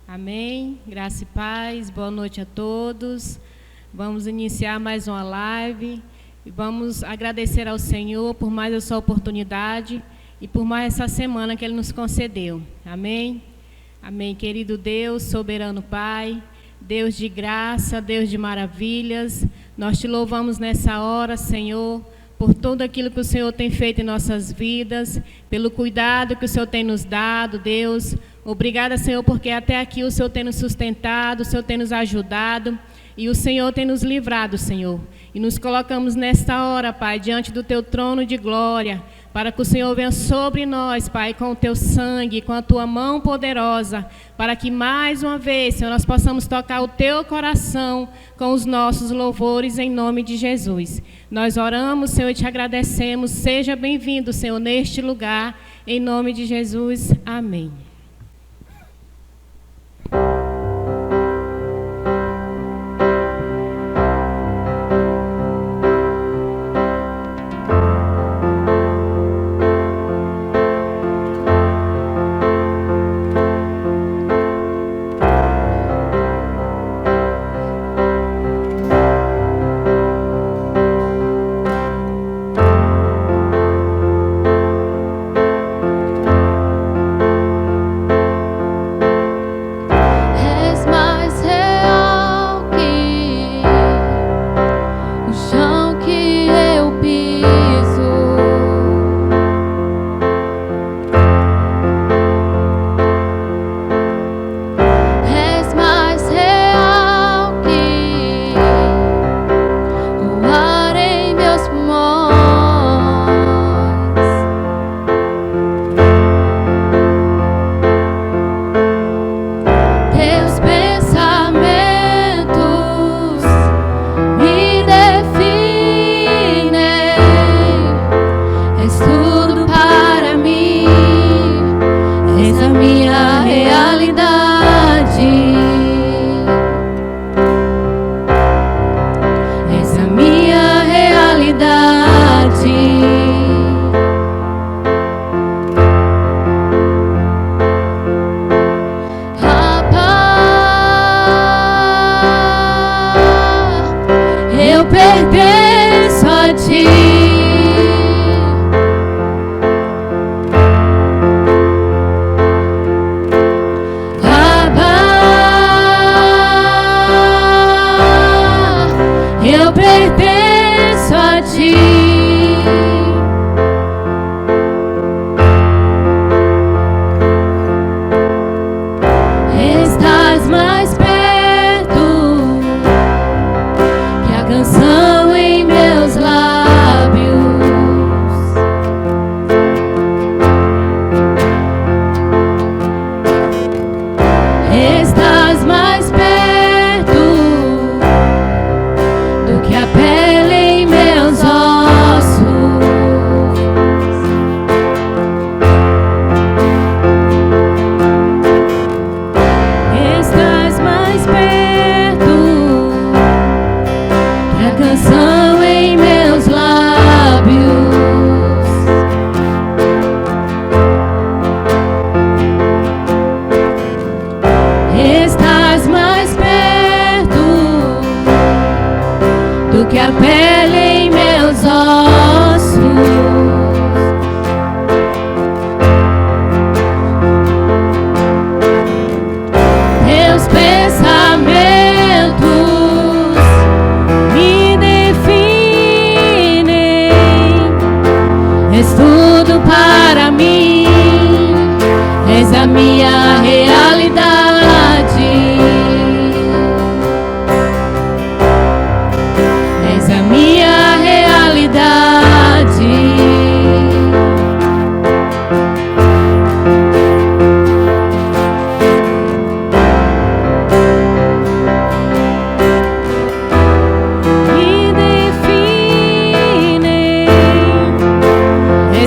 Amém. Graça e paz. Boa noite a todos. Vamos iniciar mais uma live e vamos agradecer ao Senhor por mais essa oportunidade e por mais essa semana que Ele nos concedeu. Amém. Amém. Querido Deus, soberano Pai, Deus de graça, Deus de maravilhas, nós te louvamos nessa hora, Senhor, por tudo aquilo que o Senhor tem feito em nossas vidas, pelo cuidado que o Senhor tem nos dado, Deus. Obrigada, Senhor, porque até aqui o Senhor tem nos sustentado, o Senhor tem nos ajudado e o Senhor tem nos livrado, Senhor. E nos colocamos nesta hora, Pai, diante do Teu trono de glória, para que o Senhor venha sobre nós, Pai, com o Teu sangue, com a Tua mão poderosa, para que mais uma vez, Senhor, nós possamos tocar o Teu coração com os nossos louvores em nome de Jesus. Nós oramos, Senhor, e te agradecemos. Seja bem-vindo, Senhor, neste lugar, em nome de Jesus. Amém.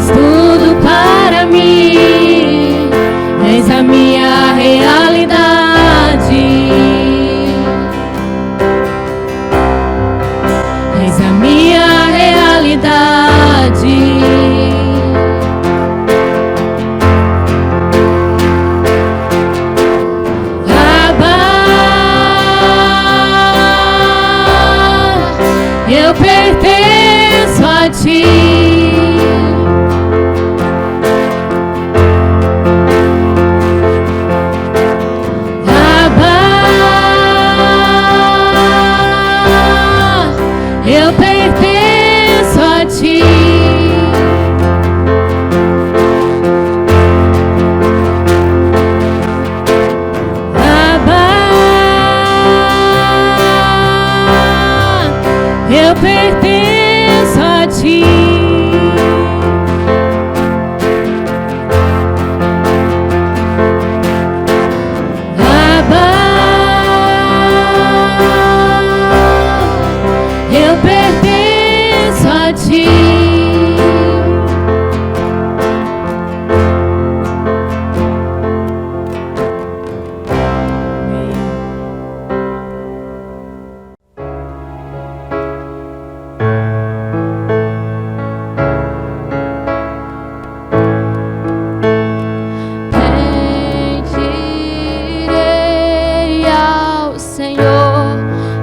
Tudo para ti. Eu pertenço a ti. Abba, eu pertenço a ti. Abba, eu pertenço a ti. Pedirei ao Senhor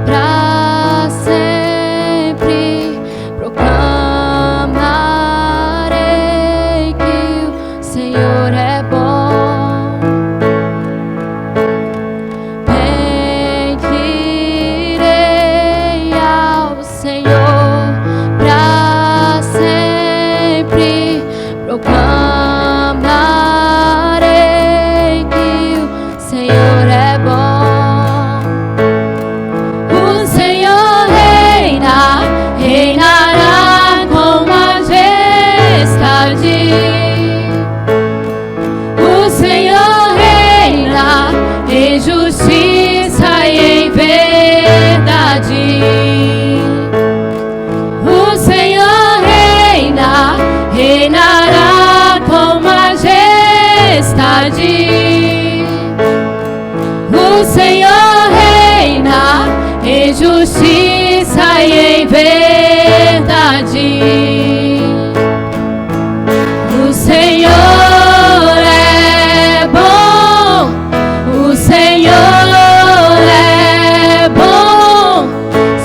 pra sempre, proclamarei que o Senhor é bom. Pedirei ao Senhor pra sempre, proclamarei que o Senhor é bom. O Senhor reina, reinará com majestade. O Senhor reina em justiça e em verdade. O Senhor reina, reinará com majestade. O Senhor reina em justiça e em verdade. O Senhor é bom, o Senhor é bom,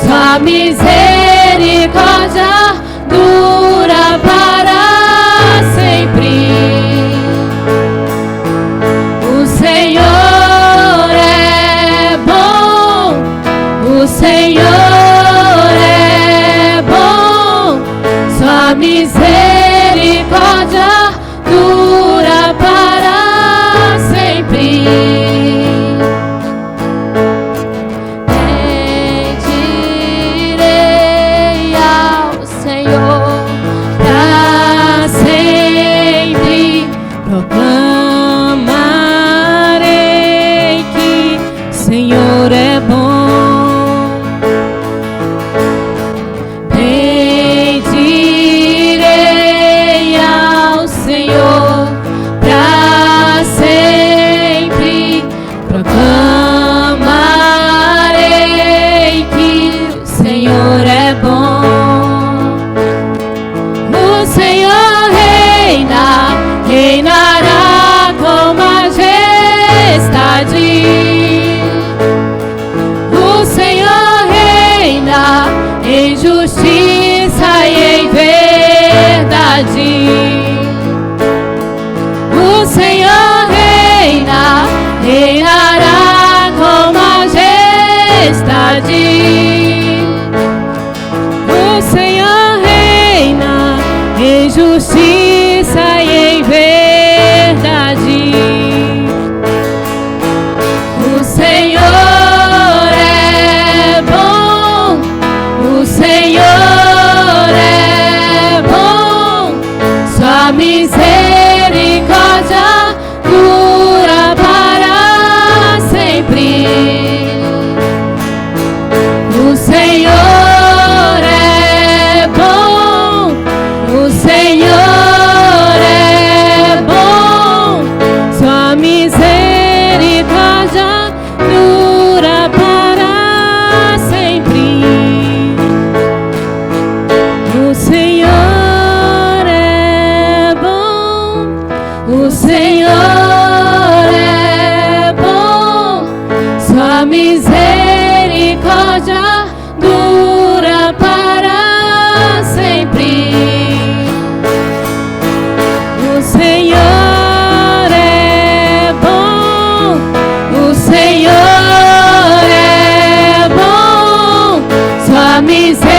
sua misericórdia dura para sempre. O Senhor é bom, o Senhor é bom, sua misericórdia dura para sempre. Pedirei ao Senhor pra sempre, proclamarei que o Senhor é bom. Pedirei ao Senhor pra sempre, proclamarei que o Senhor é bom. O Senhor reina, reinará com majestade. O Senhor reina em justiça e em verdade. O Senhor reina, reinará com majestade. O Senhor reina em justiça e em verdade. O Senhor é bom, o Senhor é bom, sua misericórdia dura para sempre. O Senhor é bom, o Senhor é bom, sua misericórdia dura para sempre. O Senhor é bom, o Senhor é bom, sua misericórdia dura para sempre. Senhor é bom, sua misericórdia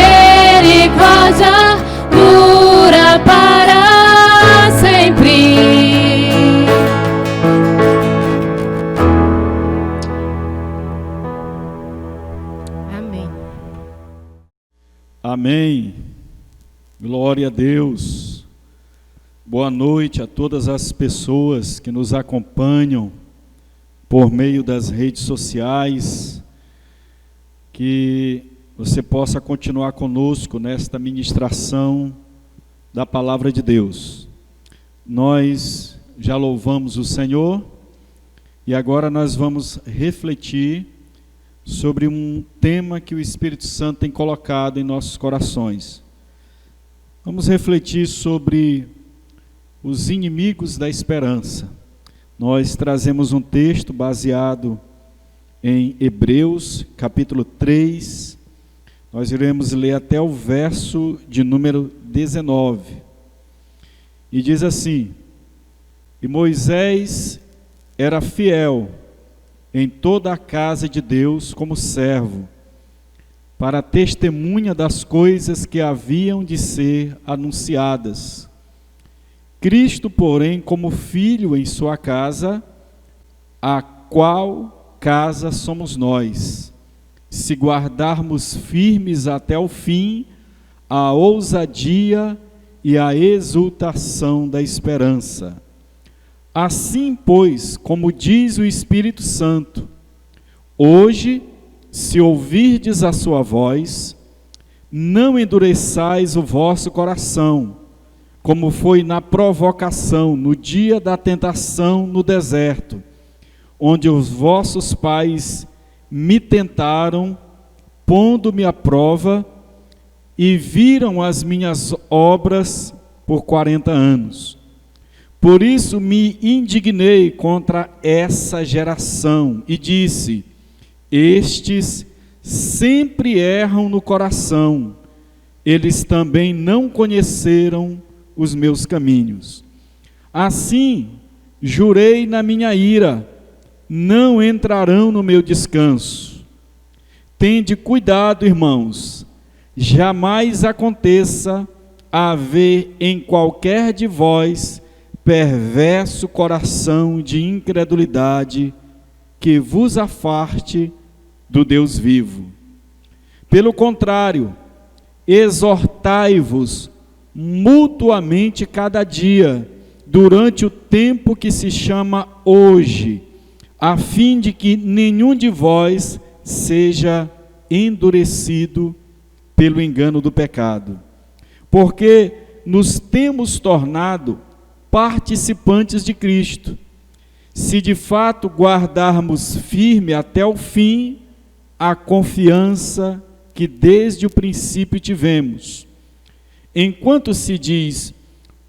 dura para sempre. Amém. Amém. Glória a Deus. Boa noite a todas as pessoas que nos acompanham por meio das redes sociais. Que você possa continuar conosco nesta ministração da Palavra de Deus. Nós já louvamos o Senhor e agora nós vamos refletir sobre um tema que o Espírito Santo tem colocado em nossos corações. Vamos refletir sobre os inimigos da esperança. Nós trazemos um texto baseado em Hebreus, capítulo 3. Nós iremos ler até o verso de número 19. E diz assim: E Moisés era fiel em toda a casa de Deus como servo, para testemunha das coisas que haviam de ser anunciadas. Cristo, porém, como filho em sua casa, a qual casa somos nós, se guardarmos firmes até o fim a ousadia e a exultação da esperança. Assim, pois, como diz o Espírito Santo, hoje, se ouvirdes a sua voz, não endureçais o vosso coração, como foi na provocação, no dia da tentação no deserto, onde os vossos pais me tentaram, pondo-me à prova, e viram as minhas obras por 40 anos. Por isso me indignei contra essa geração e disse: estes sempre erram no coração, eles também não conheceram os meus caminhos. Assim, jurei na minha ira, não entrarão no meu descanso. Tende cuidado, irmãos, jamais aconteça haver em qualquer de vós perverso coração de incredulidade que vos afarte do Deus vivo. Pelo contrário, exortai-vos mutuamente cada dia, durante o tempo que se chama hoje, a fim de que nenhum de vós seja endurecido pelo engano do pecado. Porque nos temos tornado participantes de Cristo, se de fato guardarmos firme até o fim a confiança que desde o princípio tivemos. Enquanto se diz,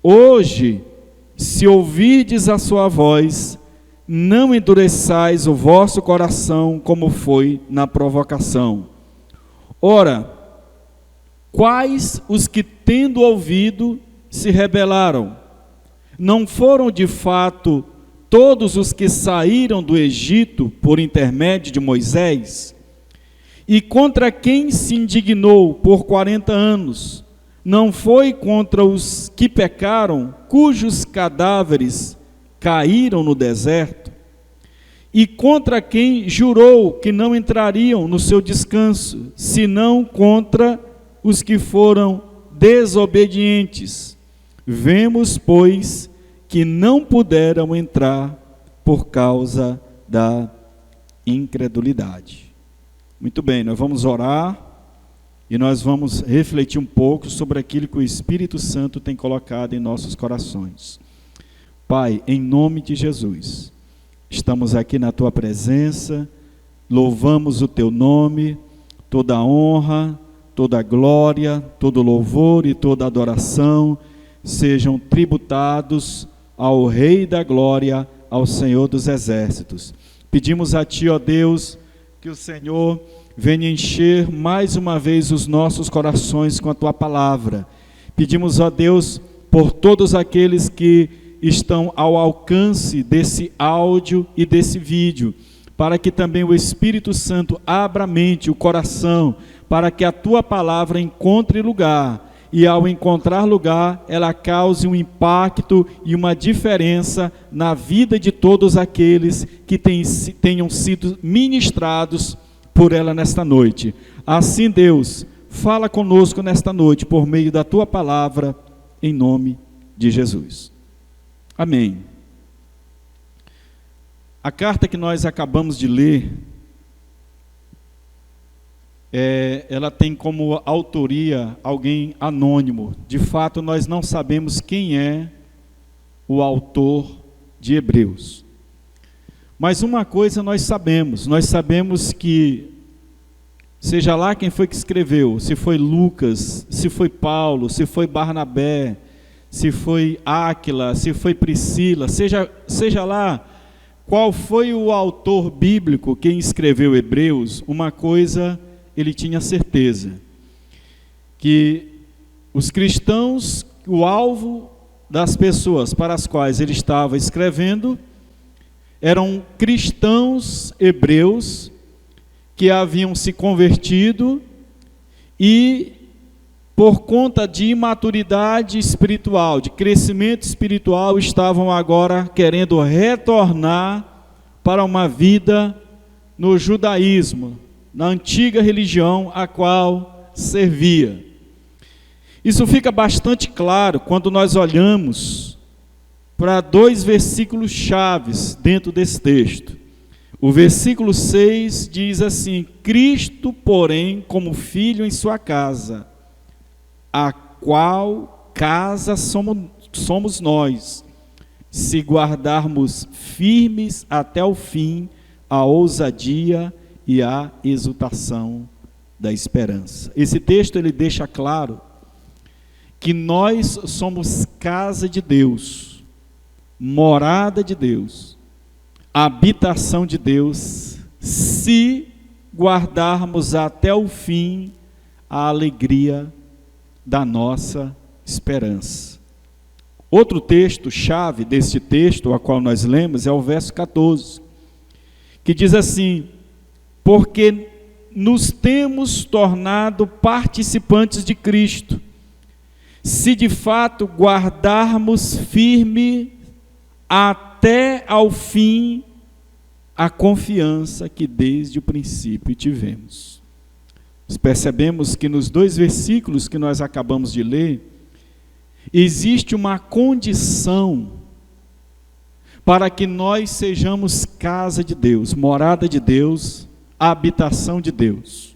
hoje, se ouvirdes a sua voz, não endureçais o vosso coração como foi na provocação. Ora, quais os que, tendo ouvido, se rebelaram? Não foram de fato todos os que saíram do Egito por intermédio de Moisés? E contra quem se indignou por 40 anos? Não foi contra os que pecaram, cujos cadáveres caíram no deserto? E contra quem jurou que não entrariam no seu descanso, senão contra os que foram desobedientes? Vemos, pois, que não puderam entrar por causa da incredulidade. Muito bem, nós vamos orar e nós vamos refletir um pouco sobre aquilo que o Espírito Santo tem colocado em nossos corações. Pai, em nome de Jesus, estamos aqui na Tua presença, louvamos o Teu nome, toda a honra, toda a glória, todo louvor e toda adoração sejam tributados ao Rei da Glória, ao Senhor dos Exércitos. Pedimos a Ti, ó Deus, que o Senhor venha encher mais uma vez os nossos corações com a Tua palavra. Pedimos, ó Deus, por todos aqueles que estão ao alcance desse áudio e desse vídeo, para que também o Espírito Santo abra a mente, o coração, para que a tua palavra encontre lugar, e ao encontrar lugar, ela cause um impacto e uma diferença na vida de todos aqueles que tenham sido ministrados por ela nesta noite. Assim, Deus, fala conosco nesta noite, por meio da tua palavra, em nome de Jesus. Amém. A carta que nós acabamos de ler, ela tem como autoria alguém anônimo. De fato, nós não sabemos quem é o autor de Hebreus. Mas uma coisa nós sabemos que, seja lá quem foi que escreveu, se foi Lucas, se foi Paulo, se foi Barnabé, se foi Áquila, se foi Priscila, seja lá qual foi o autor bíblico quem escreveu Hebreus, uma coisa ele tinha certeza, que os cristãos, o alvo das pessoas para as quais ele estava escrevendo, eram cristãos hebreus que haviam se convertido e, por conta de imaturidade espiritual, de crescimento espiritual, estavam agora querendo retornar para uma vida no judaísmo, na antiga religião a qual servia. Isso fica bastante claro quando nós olhamos para dois versículos chaves dentro desse texto. O versículo 6 diz assim: Cristo, porém, como filho em sua casa, a qual casa somos nós, se guardarmos firmes até o fim a ousadia e a exultação da esperança. Esse texto ele deixa claro que nós somos casa de Deus, morada de Deus, habitação de Deus, se guardarmos até o fim a alegria da nossa esperança. Outro texto chave deste texto, a qual nós lemos, é o verso 14, que diz assim: porque nos temos tornado participantes de Cristo, se de fato guardarmos firme até ao fim a confiança que desde o princípio tivemos. Nós percebemos que nos dois versículos que nós acabamos de ler, existe uma condição para que nós sejamos casa de Deus, morada de Deus, a habitação de Deus.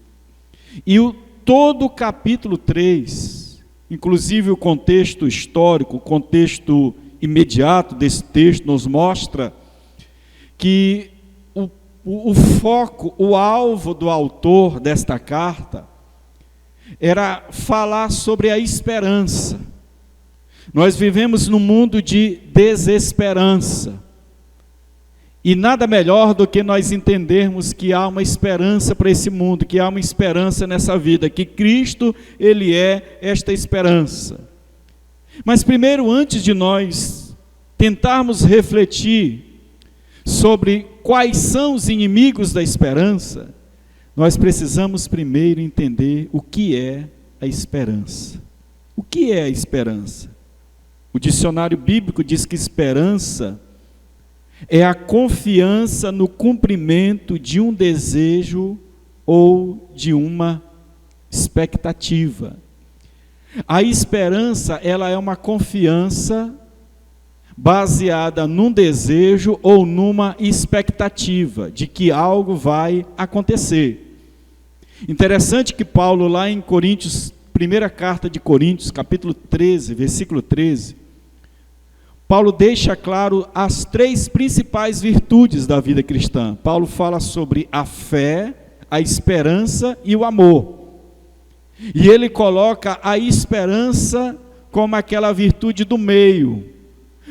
E todo o capítulo 3, inclusive o contexto histórico, o contexto imediato desse texto, nos mostra que o foco, o alvo do autor desta carta era falar sobre a esperança. Nós vivemos num mundo de desesperança. E nada melhor do que nós entendermos que há uma esperança para esse mundo, que há uma esperança nessa vida, que Cristo, Ele é esta esperança. Mas primeiro, antes de nós tentarmos refletir sobre quais são os inimigos da esperança, nós precisamos primeiro entender o que é a esperança. O que é a esperança? O dicionário bíblico diz que esperança é a confiança no cumprimento de um desejo ou de uma expectativa. A esperança, ela é uma confiança baseada num desejo ou numa expectativa de que algo vai acontecer. Interessante que Paulo, lá em Coríntios, primeira carta de Coríntios, capítulo 13, versículo 13, Paulo deixa claro as três principais virtudes da vida cristã. Paulo fala sobre a fé, a esperança e o amor. E ele coloca a esperança como aquela virtude do meio,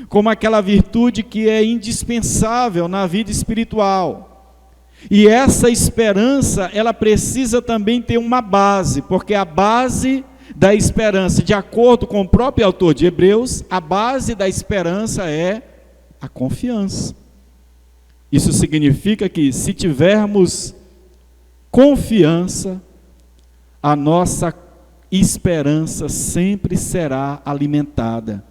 como aquela virtude que é indispensável na vida espiritual. E essa esperança, ela precisa também ter uma base, porque a base da esperança, de acordo com o próprio autor de Hebreus, a base da esperança é a confiança. Isso significa que, se tivermos confiança, a nossa esperança sempre será alimentada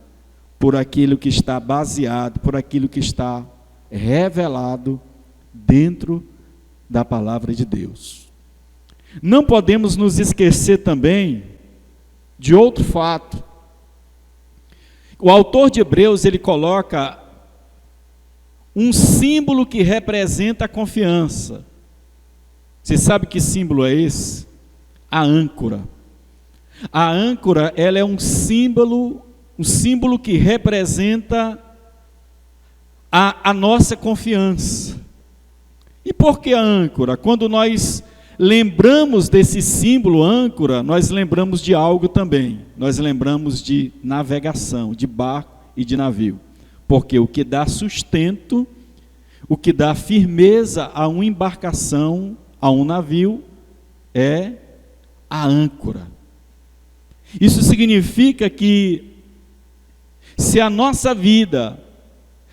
por aquilo que está baseado, por aquilo que está revelado dentro da palavra de Deus. Não podemos nos esquecer também de outro fato. O autor de Hebreus, ele coloca um símbolo que representa a confiança. Você sabe que símbolo é esse? A âncora. A âncora, ela é um símbolo que representa a nossa confiança. E por que a âncora? Quando nós lembramos desse símbolo âncora, nós lembramos de algo também. Nós lembramos de navegação, de barco e de navio. Porque o que dá sustento, o que dá firmeza a uma embarcação, a um navio, é a âncora. Isso significa que, se a nossa vida,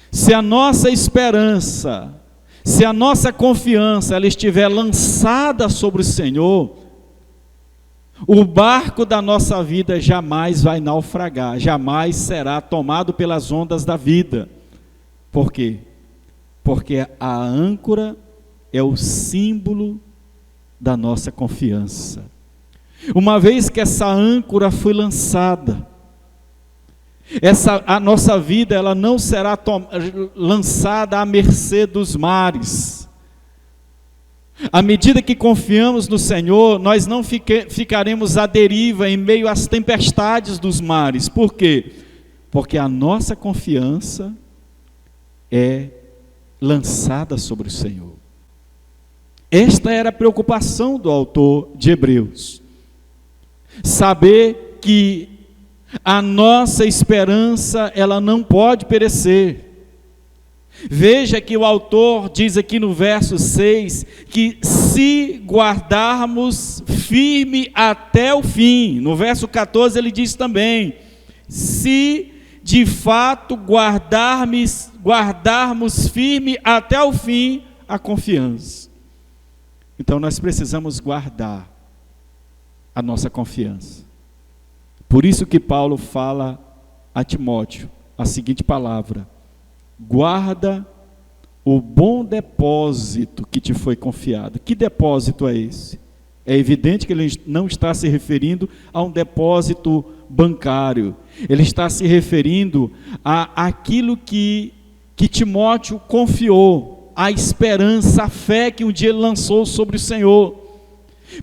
se a nossa esperança, se a nossa confiança ela estiver lançada sobre o Senhor, o barco da nossa vida jamais vai naufragar, jamais será tomado pelas ondas da vida. Por quê? Porque a âncora é o símbolo da nossa confiança. Uma vez que essa âncora foi lançada, a nossa vida ela não será lançada à mercê dos mares. À medida que confiamos no Senhor, nós não ficaremos à deriva em meio às tempestades dos mares. Por quê? Porque a nossa confiança é lançada sobre o Senhor. Esta era a preocupação do autor de Hebreus. Saber que a nossa esperança, ela não pode perecer. Veja que o autor diz aqui no verso 6, que se guardarmos firme até o fim. No verso 14 ele diz também, se de fato guardarmos firme até o fim a confiança. Então nós precisamos guardar a nossa confiança. Por isso que Paulo fala a Timóteo a seguinte palavra: guarda o bom depósito que te foi confiado. Que depósito é esse? É evidente que ele não está se referindo a um depósito bancário. Ele está se referindo àquilo que Timóteo confiou, a esperança, a fé que um dia ele lançou sobre o Senhor.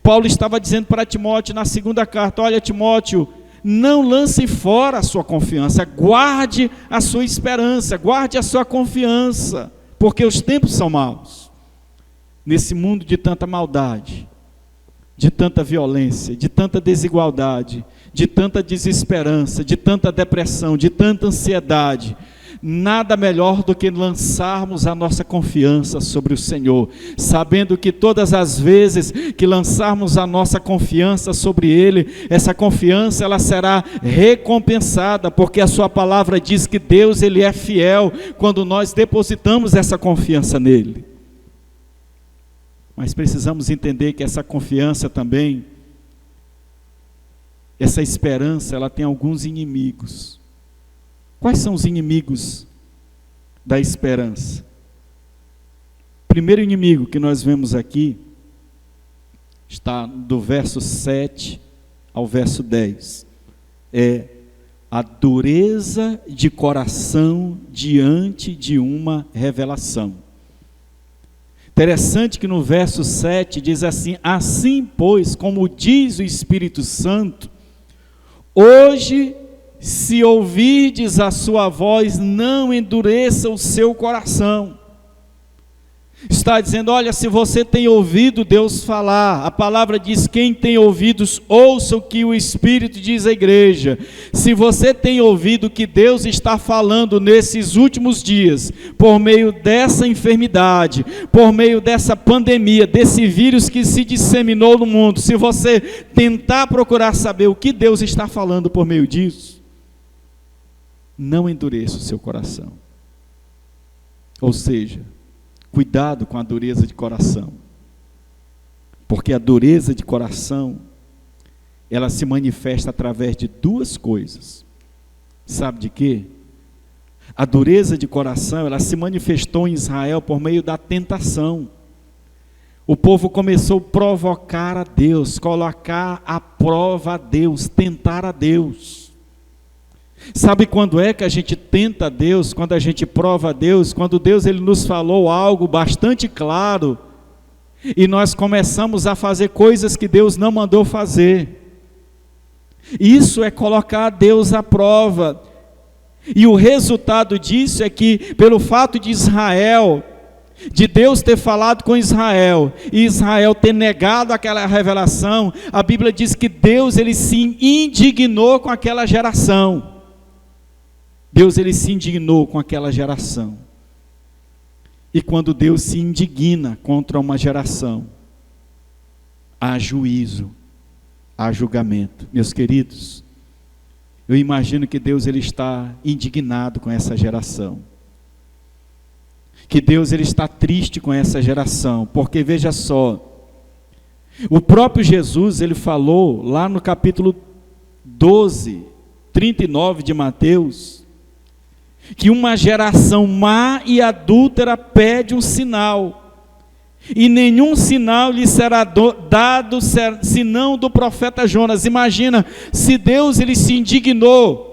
Paulo estava dizendo para Timóteo na segunda carta: olha, Timóteo, não lance fora a sua confiança, guarde a sua esperança, guarde a sua confiança, porque os tempos são maus. Nesse mundo de tanta maldade, de tanta violência, de tanta desigualdade, de tanta desesperança, de tanta depressão, de tanta ansiedade, nada melhor do que lançarmos a nossa confiança sobre o Senhor, sabendo que todas as vezes que lançarmos a nossa confiança sobre Ele, essa confiança ela será recompensada, porque a sua palavra diz que Deus ele é fiel quando nós depositamos essa confiança nele. Mas precisamos entender que essa confiança também, essa esperança, ela tem alguns inimigos. Quais são os inimigos da esperança? O primeiro inimigo que nós vemos aqui está do verso 7 ao verso 10. É a dureza de coração diante de uma revelação. Interessante que no verso 7 diz assim: assim, pois, como diz o Espírito Santo, hoje, se ouvirdes a sua voz, não endureça o seu coração. Está dizendo, olha, se você tem ouvido Deus falar, a palavra diz, quem tem ouvidos, ouça o que o Espírito diz à igreja. Se você tem ouvido o que Deus está falando nesses últimos dias, por meio dessa enfermidade, por meio dessa pandemia, desse vírus que se disseminou no mundo, se você tentar procurar saber o que Deus está falando por meio disso, não endureça o seu coração. Ou seja, Cuidado com a dureza de coração, porque a dureza de coração, ela se manifesta através de duas coisas. Sabe de quê? A dureza de coração, ela se manifestou em Israel por meio da tentação. O povo começou a provocar a Deus, colocar à prova a Deus, tentar a Deus. Sabe quando é que a gente tenta a Deus? Quando a gente prova a Deus, quando Deus ele nos falou algo bastante claro, e nós começamos a fazer coisas que Deus não mandou fazer. Isso é colocar a Deus à prova. E o resultado disso é que, pelo fato de Israel, de Deus ter falado com Israel, e Israel ter negado aquela revelação, a Bíblia diz que Deus ele se indignou com aquela geração. Deus ele se indignou com aquela geração. E quando Deus se indigna contra uma geração, há juízo, há julgamento. Meus queridos, eu imagino que Deus ele está indignado com essa geração. Que Deus ele está triste com essa geração, porque veja só, o próprio Jesus ele falou lá no capítulo 12, 39 de Mateus, que uma geração má e adúltera pede um sinal, e nenhum sinal lhe será dado senão do profeta Jonas. Imagina, se Deus ele se indignou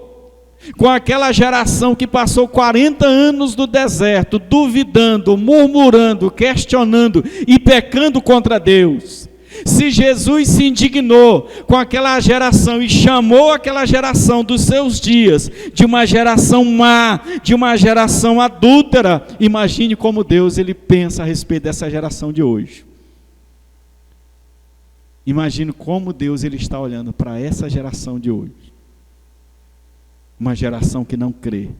com aquela geração que passou 40 anos no deserto, duvidando, murmurando, questionando e pecando contra Deus. Se Jesus se indignou com aquela geração e chamou aquela geração dos seus dias de uma geração má, de uma geração adúltera, imagine como Deus ele pensa a respeito dessa geração de hoje. Imagine como Deus ele está olhando para essa geração de hoje. Uma geração que não crê.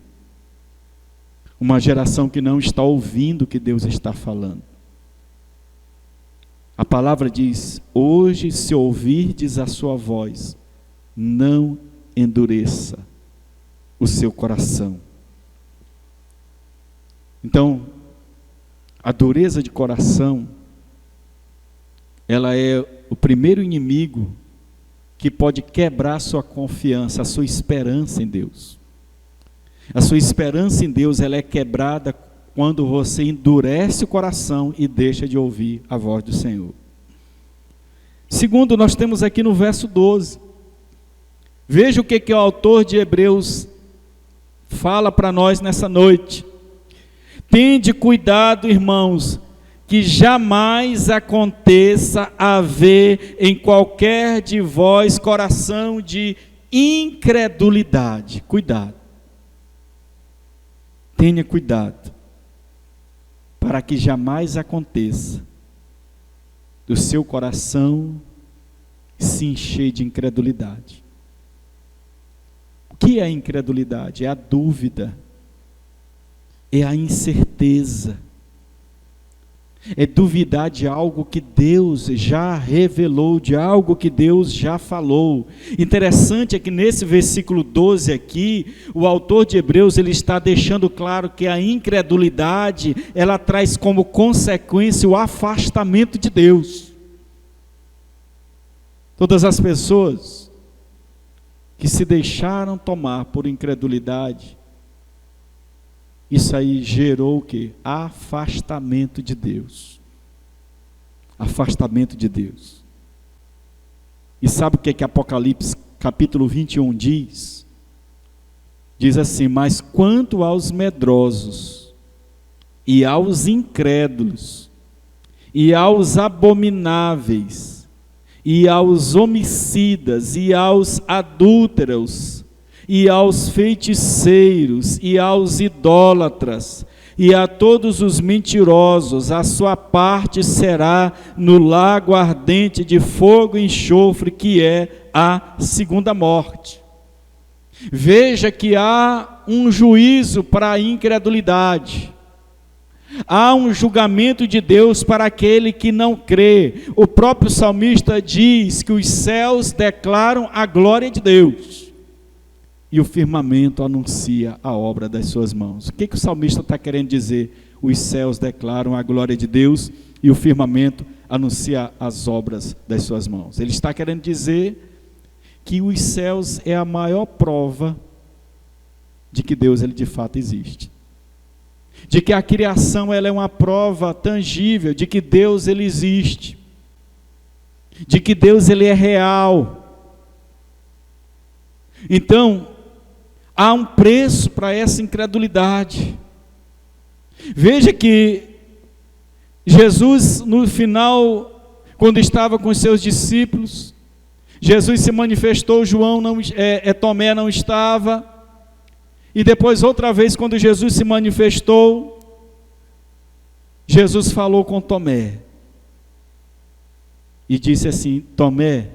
Uma geração que não está ouvindo o que Deus está falando. A palavra diz: hoje, se ouvirdes a sua voz, não endureça o seu coração. Então, a dureza de coração, ela é o primeiro inimigo que pode quebrar a sua confiança, a sua esperança em Deus. A sua esperança em Deus, ela é quebrada quando você endurece o coração e deixa de ouvir a voz do Senhor. Segundo, nós temos aqui no verso 12. Veja o que o autor de Hebreus fala para nós nessa noite. Tende cuidado, irmãos, que jamais aconteça haver em qualquer de vós coração de incredulidade. Cuidado. Tenha cuidado, para que jamais aconteça do seu coração se encher de incredulidade. O que é a incredulidade? É a dúvida, é a incerteza, é duvidar de algo que Deus já revelou, de algo que Deus já falou. Interessante é que nesse versículo 12 aqui, o autor de Hebreus ele está deixando claro que a incredulidade, ela traz como consequência o afastamento de Deus. Todas as pessoas que se deixaram tomar por incredulidade, isso aí gerou o quê? Afastamento de Deus. Afastamento de Deus. E sabe o que Apocalipse capítulo 21 diz? Diz assim: mas quanto aos medrosos, e aos incrédulos, e aos abomináveis, e aos homicidas, e aos adúlteros, e aos feiticeiros, e aos idólatras, e a todos os mentirosos, a sua parte será no lago ardente de fogo e enxofre, que é a segunda morte. Veja que há um juízo para a incredulidade. Há um julgamento de Deus para aquele que não crê. O próprio salmista diz que os céus declaram a glória de Deus e o firmamento anuncia a obra das suas mãos. O que o salmista está querendo dizer? os céus declaram a glória de Deus e o firmamento anuncia as obras das suas mãos. Ele está querendo dizer que os céus é a maior prova de que Deus ele de fato existe. De que a criação ela é uma prova tangível de que Deus ele existe. De que Deus ele é real. Então, há um preço para essa incredulidade. Veja que Jesus, no final, quando estava com os seus discípulos, Jesus se manifestou, Tomé não estava, e depois outra vez quando Jesus se manifestou, Jesus falou com Tomé, e disse assim: Tomé,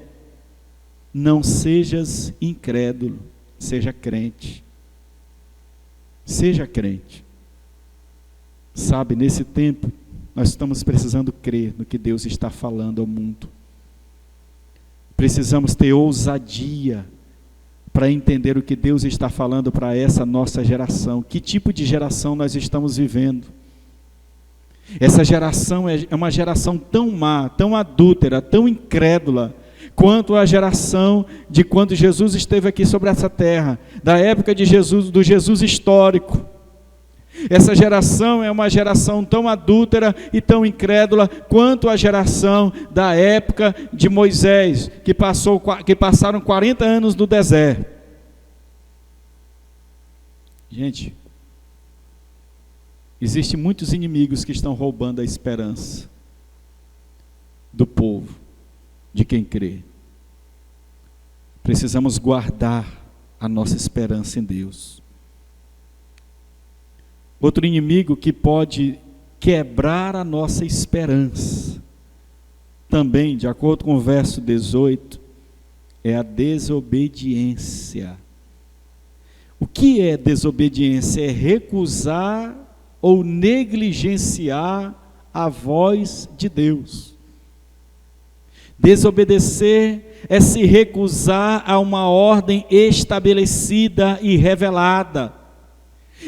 não sejas incrédulo, seja crente. Seja crente. Sabe, nesse tempo, nós estamos precisando crer no que Deus está falando ao mundo. Precisamos ter ousadia para entender o que Deus está falando para essa nossa geração. Que tipo de geração nós estamos vivendo? Essa geração é uma geração tão má, tão adúltera, tão incrédula, quanto a geração de quando Jesus esteve aqui sobre essa terra, da época de Jesus, do Jesus histórico. Essa geração é uma geração tão adúltera e tão incrédula quanto a geração da época de Moisés, que passaram 40 anos no deserto. Gente, existem muitos inimigos que estão roubando a esperança do povo, de quem crê. Precisamos guardar a nossa esperança em Deus. Outro inimigo que pode quebrar a nossa esperança, também, de acordo com o verso 18, é a desobediência. O que é desobediência? É recusar ou negligenciar a voz de Deus. Desobedecer é se recusar a uma ordem estabelecida e revelada.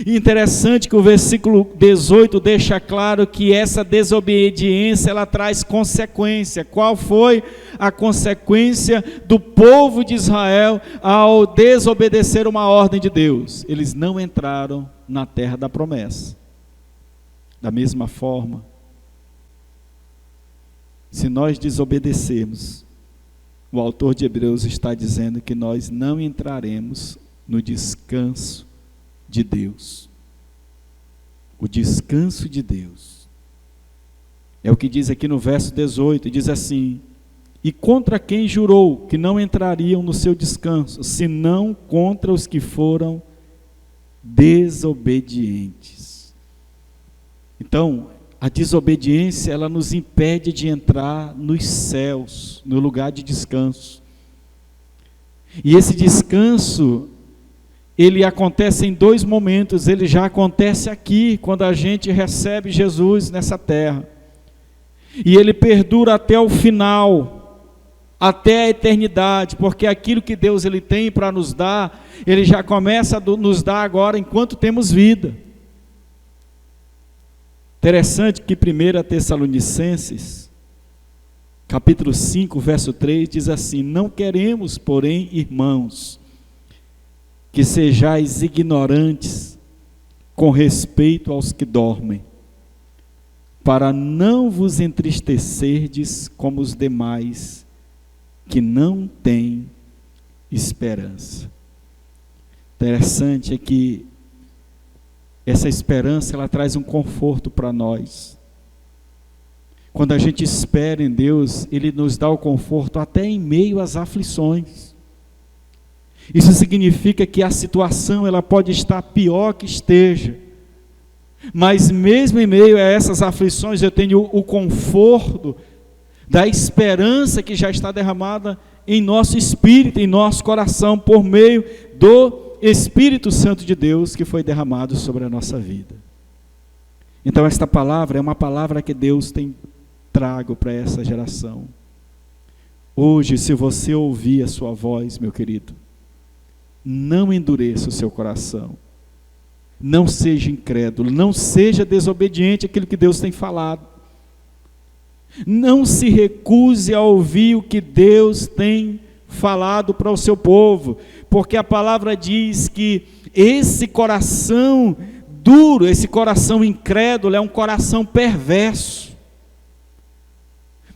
Interessante que o versículo 18 deixa claro que essa desobediência ela traz consequência. Qual foi a consequência do povo de Israel ao desobedecer uma ordem de Deus? Eles não entraram na terra da promessa. Da mesma forma, se nós desobedecermos, o autor de Hebreus está dizendo que nós não entraremos no descanso de Deus. O descanso de Deus é o que diz aqui no verso 18, diz assim: e contra quem jurou que não entrariam no seu descanso, senão contra os que foram desobedientes. Então, a desobediência, ela nos impede de entrar nos céus, no lugar de descanso. E esse descanso, ele acontece em dois momentos. Ele já acontece aqui, quando a gente recebe Jesus nessa terra, e ele perdura até o final, até a eternidade, porque aquilo que Deus ele tem para nos dar, ele já começa a nos dar agora enquanto temos vida. Interessante que 1 Tessalonicenses, capítulo 5, verso 3, diz assim: não queremos, porém, irmãos, que sejais ignorantes com respeito aos que dormem, para não vos entristecerdes como os demais que não têm esperança. Interessante é que essa esperança ela traz um conforto para nós. Quando a gente espera em Deus, Ele nos dá o conforto até em meio às aflições. Isso significa que a situação ela pode estar pior que esteja, mas mesmo em meio a essas aflições eu tenho o conforto da esperança que já está derramada em nosso espírito, em nosso coração, por meio do Espírito Santo de Deus que foi derramado sobre a nossa vida. Então esta palavra é uma palavra que Deus tem trago para essa geração. Hoje, se você ouvir a sua voz, meu querido, não endureça o seu coração. Não seja incrédulo, não seja desobediente àquilo que Deus tem falado. Não se recuse a ouvir o que Deus tem falado para o seu povo, porque a palavra diz que esse coração duro, esse coração incrédulo é um coração perverso.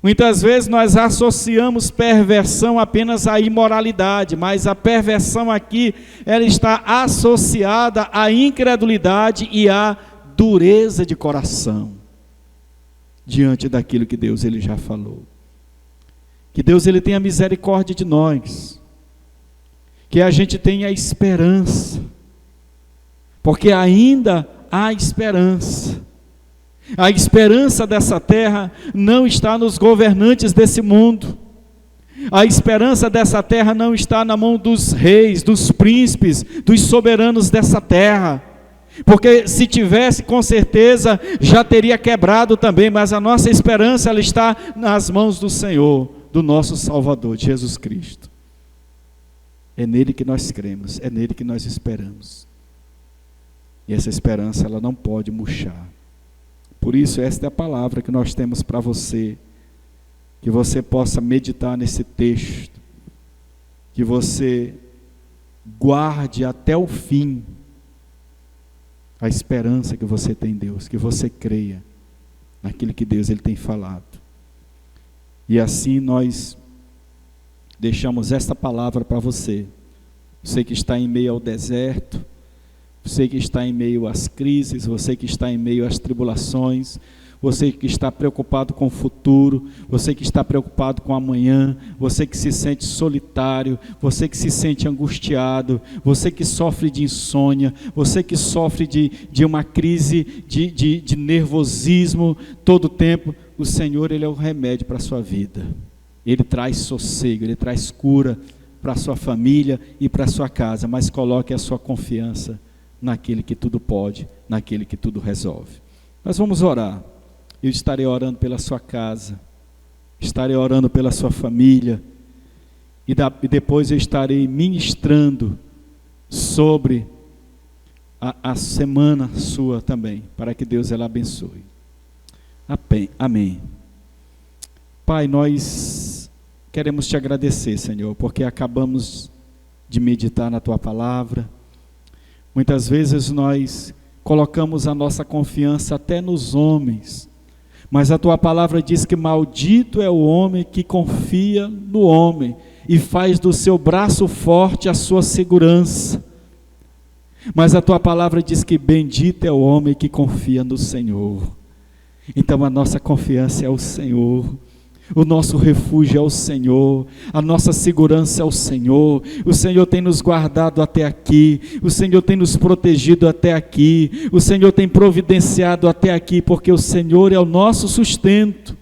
Muitas vezes nós associamos perversão apenas à imoralidade, mas a perversão aqui, ela está associada à incredulidade e à dureza de coração, diante daquilo que Deus ele já falou. Que Deus ele tenha misericórdia de nós, que a gente tenha esperança, porque ainda há esperança. A esperança dessa terra não está nos governantes desse mundo. A esperança dessa terra não está na mão dos reis, dos príncipes, dos soberanos dessa terra. Porque se tivesse, com certeza, já teria quebrado também. Mas a nossa esperança, ela está nas mãos do Senhor, do nosso Salvador, Jesus Cristo. É nele que nós cremos, é nele que nós esperamos. E essa esperança, ela não pode murchar. Por isso, esta é a palavra que nós temos para você, que você possa meditar nesse texto, que você guarde até o fim a esperança que você tem em Deus, que você creia naquilo que Deus ele tem falado. E assim nós deixamos esta palavra para você, você que está em meio ao deserto, você que está em meio às crises, você que está em meio às tribulações, você que está preocupado com o futuro, você que está preocupado com amanhã, você que se sente solitário, você que se sente angustiado, você que sofre de insônia, você que sofre de uma crise de nervosismo todo o tempo, o Senhor ele é o remédio para a sua vida. Ele traz sossego, ele traz cura para a sua família e para a sua casa, mas coloque a sua confiança naquele que tudo pode, naquele que tudo resolve. Nós vamos orar. Eu estarei orando pela sua casa, estarei orando pela sua família, e depois eu estarei ministrando sobre a semana sua também, para que Deus ela abençoe. Amém. Pai, nós queremos te agradecer, Senhor, porque acabamos de meditar na tua palavra. Muitas vezes nós colocamos a nossa confiança até nos homens, mas a tua palavra diz que maldito é o homem que confia no homem e faz do seu braço forte a sua segurança. Mas a tua palavra diz que bendito é o homem que confia no Senhor. Então a nossa confiança é o Senhor. O nosso refúgio é o Senhor, a nossa segurança é o Senhor. O Senhor tem nos guardado até aqui, o Senhor tem nos protegido até aqui, o Senhor tem providenciado até aqui, porque o Senhor é o nosso sustento.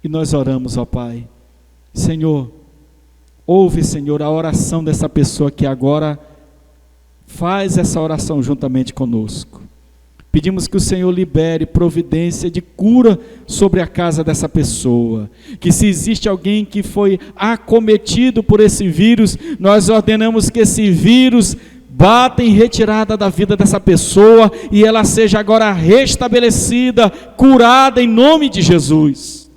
E nós oramos, ó Pai, Senhor, ouve, Senhor, a oração dessa pessoa que agora faz essa oração juntamente conosco. Pedimos que o Senhor libere providência de cura sobre a casa dessa pessoa. Que se existe alguém que foi acometido por esse vírus, nós ordenamos que esse vírus bata em retirada da vida dessa pessoa e ela seja agora restabelecida, curada em nome de Jesus.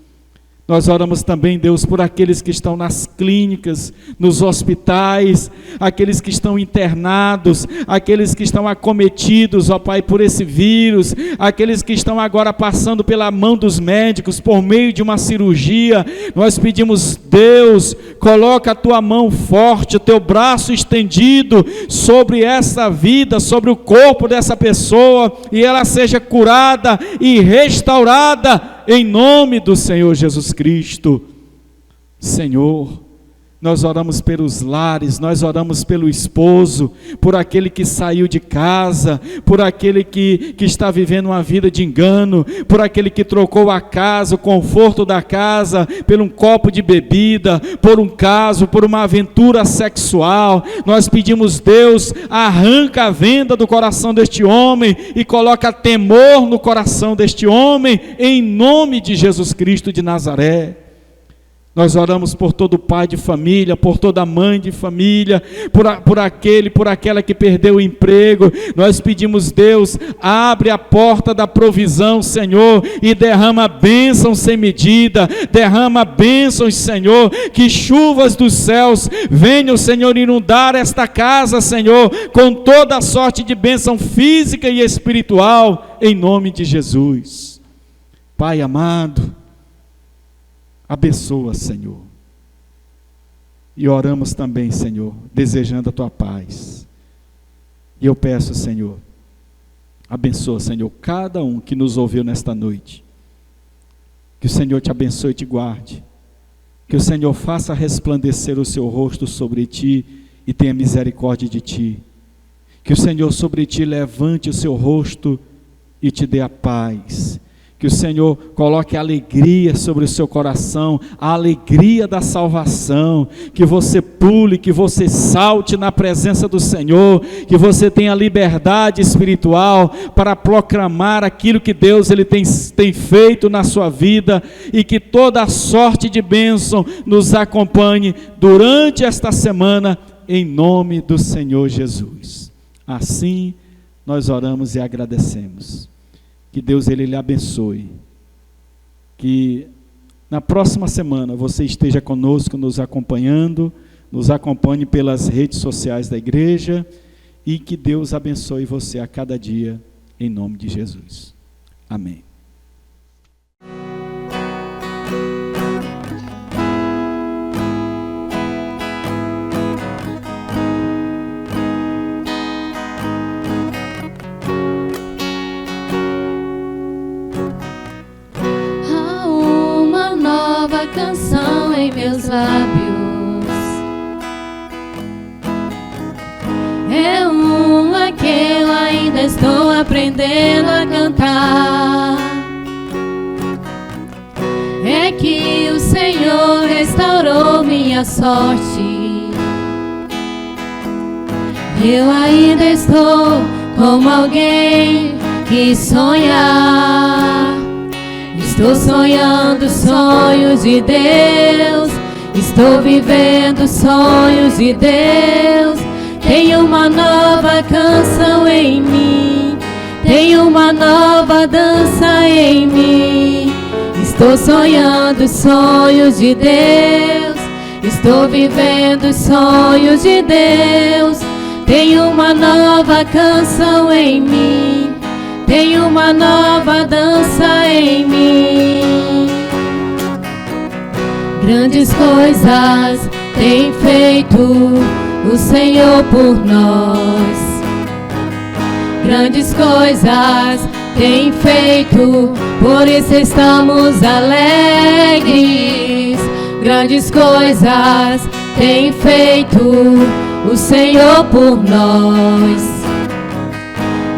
Nós oramos também, Deus, por aqueles que estão nas clínicas, nos hospitais, aqueles que estão internados, aqueles que estão acometidos, ó Pai, por esse vírus, aqueles que estão agora passando pela mão dos médicos, por meio de uma cirurgia. Nós pedimos, Deus, coloca a tua mão forte, o teu braço estendido sobre essa vida, sobre o corpo dessa pessoa, e ela seja curada e restaurada, em nome do Senhor Jesus Cristo. Senhor, nós oramos pelos lares, nós oramos pelo esposo, por aquele que saiu de casa, por aquele que está vivendo uma vida de engano, por aquele que trocou a casa, o conforto da casa, por um copo de bebida, por um caso, por uma aventura sexual. Nós pedimos, Deus, arranca a venda do coração deste homem e coloca temor no coração deste homem, em nome de Jesus Cristo de Nazaré. Nós oramos por todo pai de família, por toda mãe de família, por aquela que perdeu o emprego. Nós pedimos, Deus, abre a porta da provisão, Senhor, e derrama bênçãos sem medida, derrama bênçãos, Senhor, que chuvas dos céus venham, Senhor, inundar esta casa, Senhor, com toda a sorte de bênção física e espiritual, em nome de Jesus. Pai amado, abençoa, Senhor. E oramos também, Senhor, desejando a Tua paz. E eu peço, Senhor, abençoa, Senhor, cada um que nos ouviu nesta noite. Que o Senhor te abençoe e te guarde. Que o Senhor faça resplandecer o seu rosto sobre ti e tenha misericórdia de ti. Que o Senhor sobre ti levante o seu rosto e te dê a paz. Que o Senhor coloque alegria sobre o seu coração, a alegria da salvação, que você pule, que você salte na presença do Senhor, que você tenha liberdade espiritual para proclamar aquilo que Deus ele tem feito na sua vida, e que toda a sorte de bênção nos acompanhe durante esta semana, em nome do Senhor Jesus. Assim nós oramos e agradecemos. Que Deus ele lhe abençoe, que na próxima semana você esteja conosco, nos acompanhando, nos acompanhe pelas redes sociais da igreja, e que Deus abençoe você a cada dia, em nome de Jesus. Amém. Canção em meus lábios, é uma que eu ainda estou aprendendo a cantar. É que o Senhor restaurou minha sorte, eu ainda estou como alguém que sonha. Estou sonhando sonhos de Deus, estou vivendo sonhos de Deus. Tenho uma nova canção em mim, tenho uma nova dança em mim. Estou sonhando sonhos de Deus, estou vivendo sonhos de Deus. Tenho uma nova canção em mim, tenho uma nova dança em mim. Grandes coisas tem feito o Senhor por nós. Grandes coisas tem feito, por isso estamos alegres. Grandes coisas tem feito o Senhor por nós.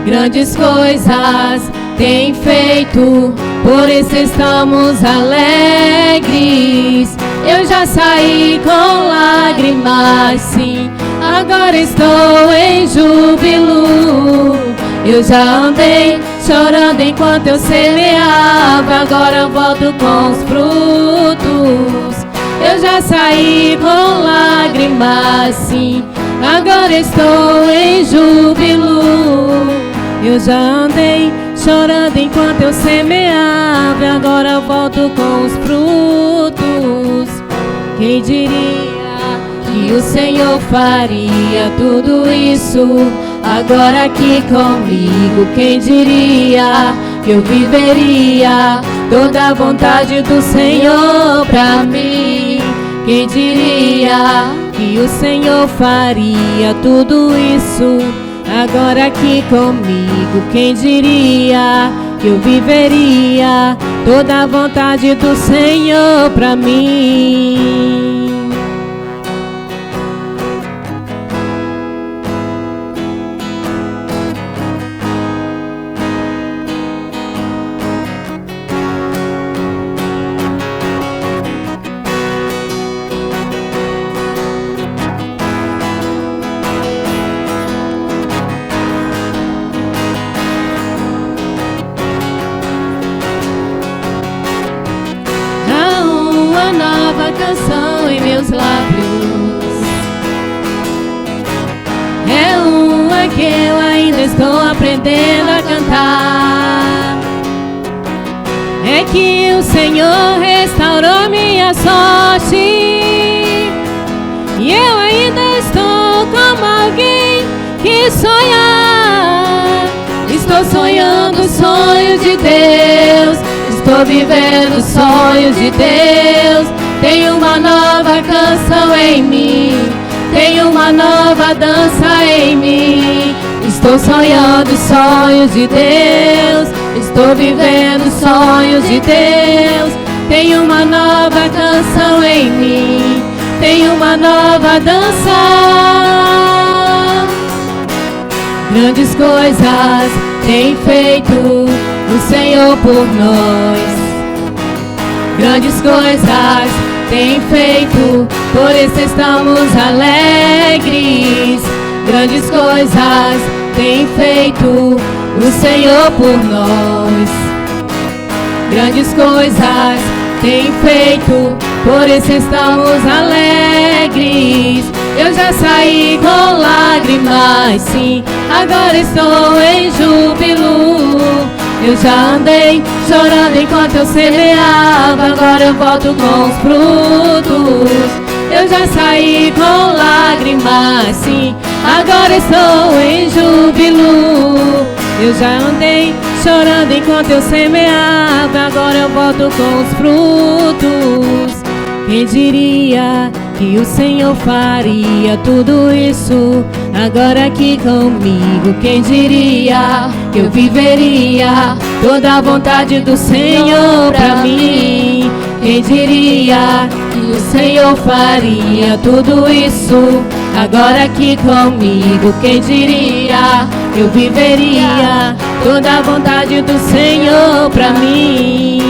Grandes coisas tem feito, por isso estamos alegres. Eu já saí com lágrimas, sim, agora estou em júbilo. Eu já andei chorando enquanto eu semeava, agora eu volto com os frutos. Eu já saí com lágrimas, sim, agora estou em júbilo. Eu já andei chorando enquanto eu semeava, agora eu volto com os frutos. Quem diria que o Senhor faria tudo isso agora aqui comigo? Quem diria que eu viveria toda a vontade do Senhor pra mim? Quem diria que o Senhor faria tudo isso agora aqui comigo? Quem diria que eu viveria toda a vontade do Senhor pra mim? aprendendo a cantar. É que o Senhor restaurou minha sorte, e eu ainda estou como alguém que sonha. Estou sonhando sonhos de Deus, estou vivendo sonhos de Deus. Tenho uma nova canção em mim, tenho uma nova dança em mim. Estou sonhando sonhos de Deus, estou vivendo sonhos de Deus. Tenho uma nova canção em mim, tenho uma nova dança. Grandes coisas tem feito o Senhor por nós. Grandes coisas tem feito, por isso estamos alegres. Grandes coisas tem feito o Senhor por nós. Grandes coisas tem feito, por isso estamos alegres. Eu já saí com lágrimas, sim, agora estou em júbilo. Eu já andei chorando enquanto eu semeava, agora eu volto com os frutos. Eu já saí com lágrimas, sim, agora estou em júbilo. Eu já andei chorando enquanto eu semeava, agora eu volto com os frutos. Quem diria que o Senhor faria tudo isso agora aqui comigo? Quem diria que eu viveria toda a vontade do Senhor pra mim? Quem diria que o Senhor faria tudo isso agora aqui comigo? Quem diria que eu viveria toda a vontade do Senhor pra mim?